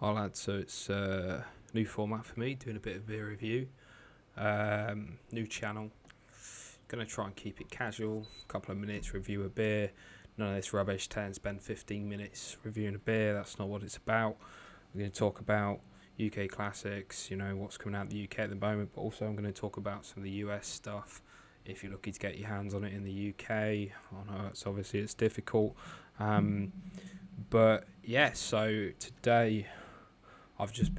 Hi lads, so it's a new format for me, doing a bit of beer review. New channel, gonna try and keep it casual, a couple of minutes review a beer, none of this rubbish, spend 15 minutes reviewing a beer, that's not what it's about. I'm going to talk about UK classics, you know, what's coming out of the UK at the moment, but also I'm going to talk about some of the US stuff, if you're lucky to get your hands on it in the UK. I know it's difficult, but yeah, so today I've just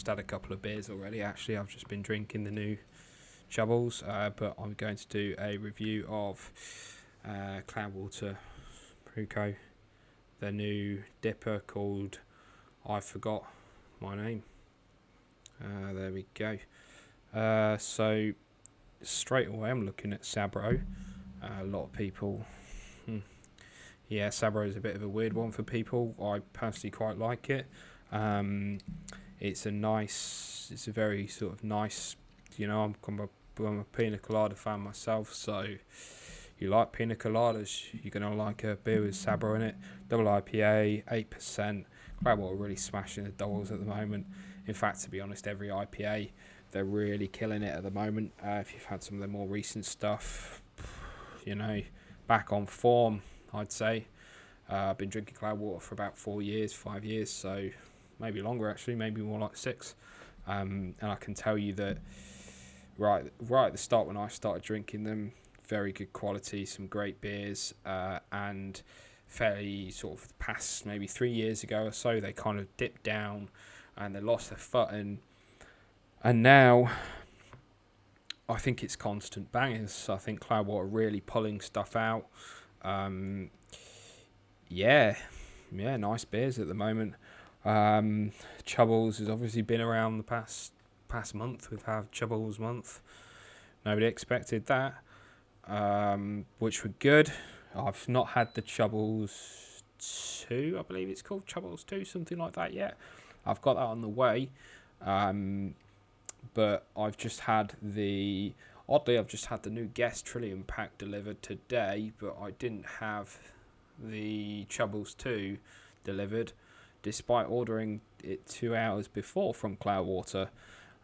had a couple of beers already. Actually, I've just been drinking the new Chubbles, but I'm going to do a review of Cloudwater Pruco, their new DIPA called I Forgot My Name. There we go. So straight away I'm looking at Sabro. A lot of people, yeah, Sabro is a bit of a weird one for people. I personally quite like it. It's a very sort of nice, you know, I'm a pina colada fan myself, so if you like pina coladas, you're going to like a beer with Sabro in it. Double IPA, 8%. Cloudwater really smashing the doubles at the moment. In fact, to be honest, every IPA, they're really killing it at the moment. If you've had some of the more recent stuff, you know, back on form, I'd say. I've been drinking Cloudwater for about 5 years, so maybe longer actually, maybe more like 6. And I can tell you that right at the start when I started drinking them, very good quality, some great beers, and fairly sort of the past maybe 3 years ago or so, they kind of dipped down and they lost their footing. And now I think it's constant bangers. I think Cloudwater really pulling stuff out. Yeah, nice beers at the moment. Chubbles has obviously been around the past month. We've had Chubbles month. Nobody expected that, which were good. I've not had the Chubbles 2, I believe it's called Chubbles 2, something like that yet. I've got that on the way, but I've just had the new Guest Trillium pack delivered today, but I didn't have the Chubbles 2 delivered, despite ordering it 2 hours before from Cloudwater.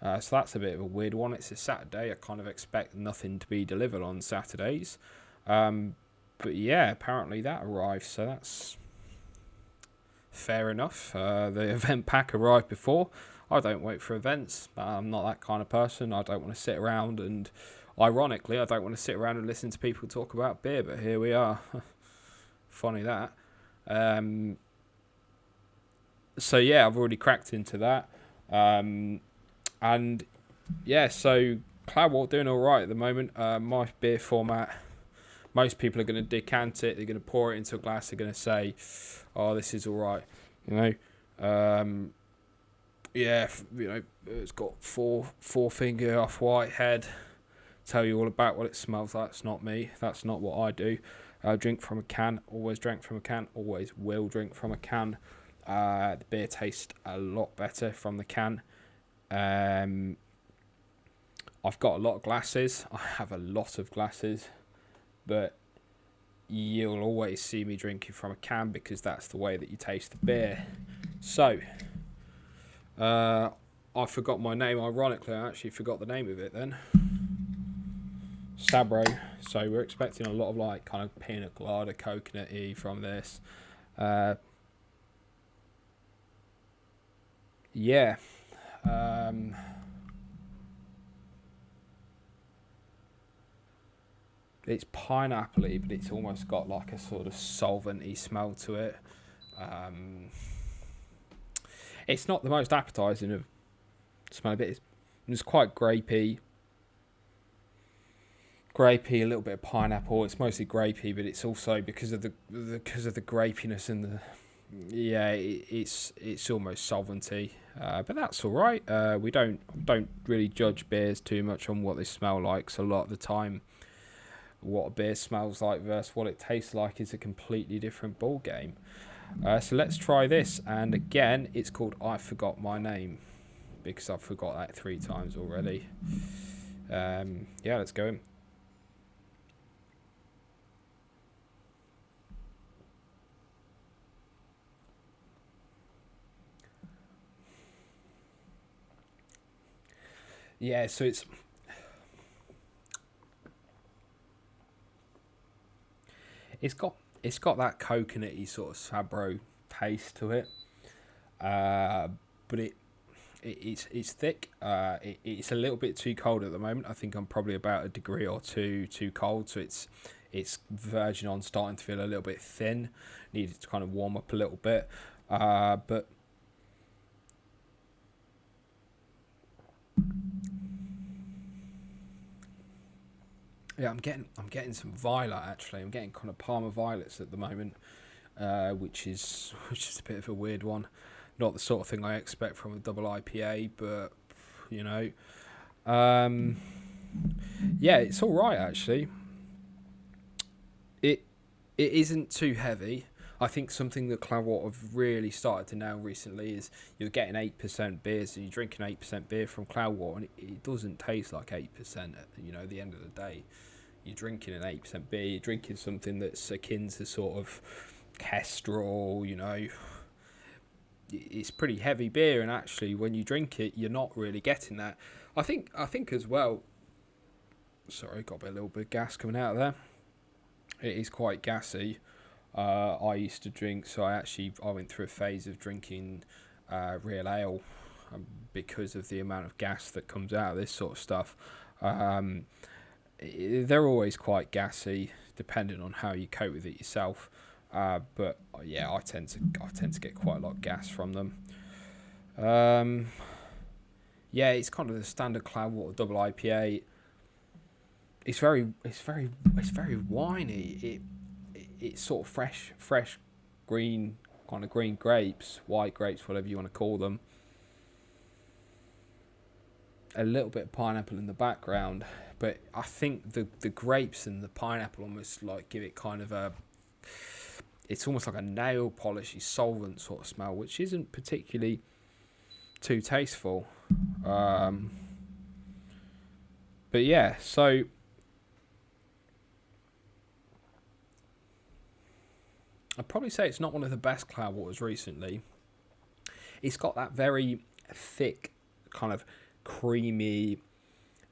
So that's a bit of a weird one. It's a Saturday. I kind of expect nothing to be delivered on Saturdays. But yeah, apparently that arrived, so that's fair enough. The event pack arrived before. I don't wait for events. I'm not that kind of person. I don't want to sit around and, ironically, I don't want to sit around and listen to people talk about beer, but here we are. Funny that. So yeah, I've already cracked into that. And yeah, so Cloudwater doing all right at the moment. My beer format, most people are going to decant it. They're going to pour it into a glass. They're going to say, "Oh, this is all right," you know. Yeah, you know, it's got four finger off white head. Tell you all about what it smells like. It's not me. That's not what I do. Drink from a can. Always drank from a can. Always will drink from a can. The beer tastes a lot better from the can. I've got a lot of glasses. I have a lot of glasses, but you'll always see me drinking from a can because that's the way that you taste the beer. So, I forgot my name. Ironically, I actually forgot the name of it then. Sabro. So we're expecting a lot of like kind of pina colada, coconut-y from this. Yeah. It's pineapple-y, but it's almost got like a sort of solvent-y smell to it. It's not the most appetizing of smell, but it's quite grapey, a little bit of pineapple. It's mostly grapey, but it's also because of the grapiness and the it's almost solventy. But that's all right. We don't really judge beers too much on what they smell like. So a lot of the time, what a beer smells like versus what it tastes like is a completely different ball game. So let's try this, and again, it's called I Forgot My Name because I've forgot that 3 times already. Yeah, let's go in. Yeah, so it's got that coconutty sort of Sabro taste to it, but it's thick. It's a little bit too cold at the moment. I think I'm probably about a degree or two too cold, so it's verging on starting to feel a little bit thin. Needed to kind of warm up a little bit, but yeah, I'm getting some violet actually. I'm getting kind of Parma violets at the moment, which is a bit of a weird one. Not the sort of thing I expect from a double IPA, but you know, um, yeah, it's all right actually. It it isn't too heavy. I think something that Cloudwater have really started to nail recently is you're getting 8% beers and you're drinking 8% beer from Cloudwater, and it doesn't taste like 8%. At the end of the day, you're drinking an 8% beer. You're drinking something that's akin to sort of Kestrel. It's pretty heavy beer, and actually, when you drink it, you're not really getting that. I think as well. Sorry, got a little bit of gas coming out of there. It is quite gassy. I used to drink, so I went through a phase of drinking real ale because of the amount of gas that comes out of this sort of stuff. Um, they're always quite gassy, depending on how you cope with it yourself. But yeah, I tend to get quite a lot of gas from them. Um, yeah, it's kind of the standard Cloudwater double IPA. It's very winey. It's sort of fresh green, kind of green grapes, white grapes, whatever you want to call them. A little bit of pineapple in the background, but I think the grapes and the pineapple almost like give it kind of a. It's almost like a nail polishy solvent sort of smell, which isn't particularly too tasteful. Um, but yeah, so I'd probably say it's not one of the best Cloudwaters recently. It's got that very thick, kind of creamy,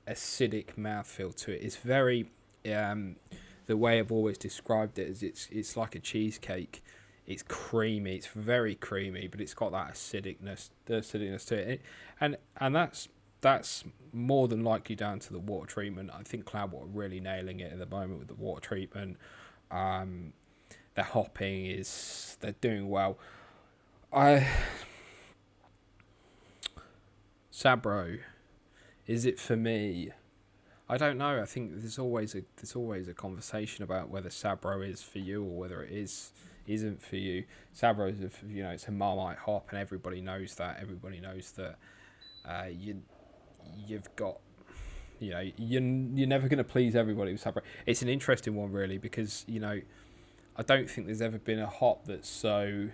acidic mouthfeel to it. It's very, the way I've always described it is it's like a cheesecake. It's creamy. It's very creamy, but it's got that acidicness to it, and that's more than likely down to the water treatment. I think Cloudwater are really nailing it at the moment with the water treatment. Um, their hopping they're doing well. I Sabro, is it for me? I don't know. I think there's always a conversation about whether Sabro is for you or whether isn't for you. Sabro is it's a Marmite hop, and everybody knows that. Everybody knows that you've got you're never going to please everybody with Sabro. It's an interesting one really because I don't think there's ever been a hop that's so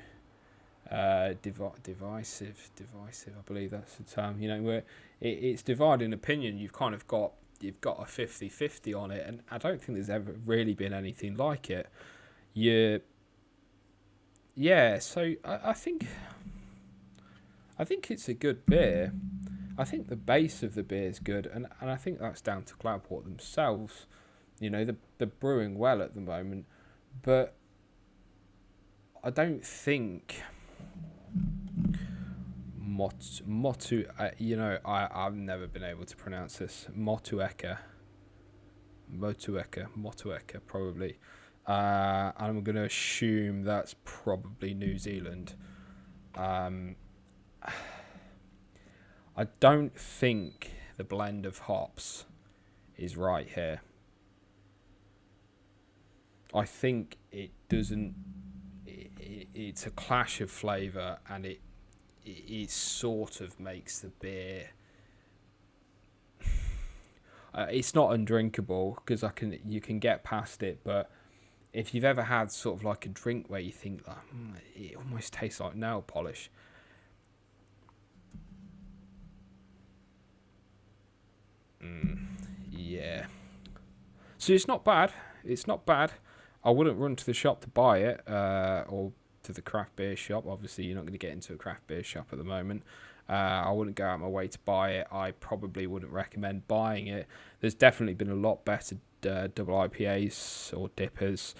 divisive. I believe that's the term. Where it's divided in opinion. You've got a 50-50 on it, and I don't think there's ever really been anything like it. So I think it's a good beer. I think the base of the beer is good, and I think that's down to Cloudport themselves. They're brewing well at the moment, but I don't think I've never been able to pronounce this. Motueka, probably. I'm going to assume that's probably New Zealand. I don't think the blend of hops is right here. I think it doesn't. It's a clash of flavour, and it sort of makes the beer. It's not undrinkable because you can get past it, but if you've ever had sort of like a drink where you think that it almost tastes like nail polish. Yeah. So it's not bad. I wouldn't run to the shop to buy it, or to the craft beer shop. Obviously, you're not going to get into a craft beer shop at the moment. I wouldn't go out my way to buy it. I probably wouldn't recommend buying it. There's definitely been a lot better double IPAs or DIPAs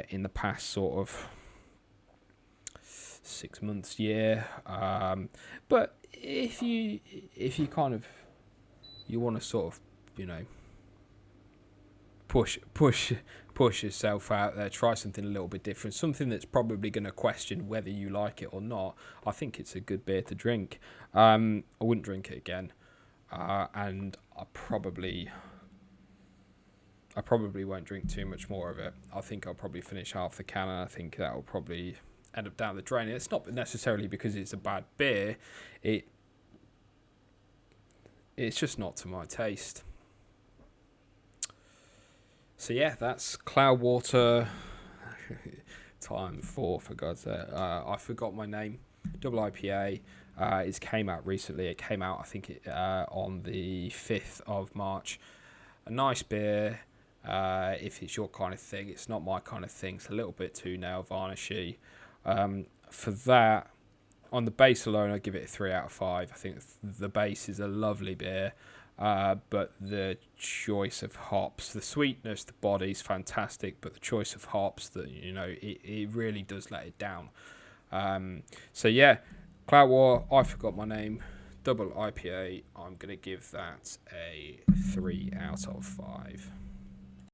in the past sort of 6 months, year. But if you kind of you want to sort of, you know, push yourself out there, try something a little bit different, something that's probably going to question whether you like it or not, I think it's a good beer to drink. I wouldn't drink it again, and I probably won't drink too much more of it. I think I'll probably finish half the can, and I think that will probably end up down the drain. It's not necessarily because it's a bad beer. It's just not to my taste. So yeah, that's Cloudwater. Time 4, for God's sake. I forgot my name. Double IPA. It came out recently. It came out, I think, on the 5th of March. A nice beer. If it's your kind of thing. It's not my kind of thing. It's a little bit too nail varnishy. For that, on the base alone, I give it a 3 out of 5. I think the base is a lovely beer. But the choice of hops, the sweetness, the body's fantastic, but the choice of hops, that, you know, it really does let it down. So yeah, Cloudwater, I forgot my name, double IPA, I'm going to give that a 3 out of 5.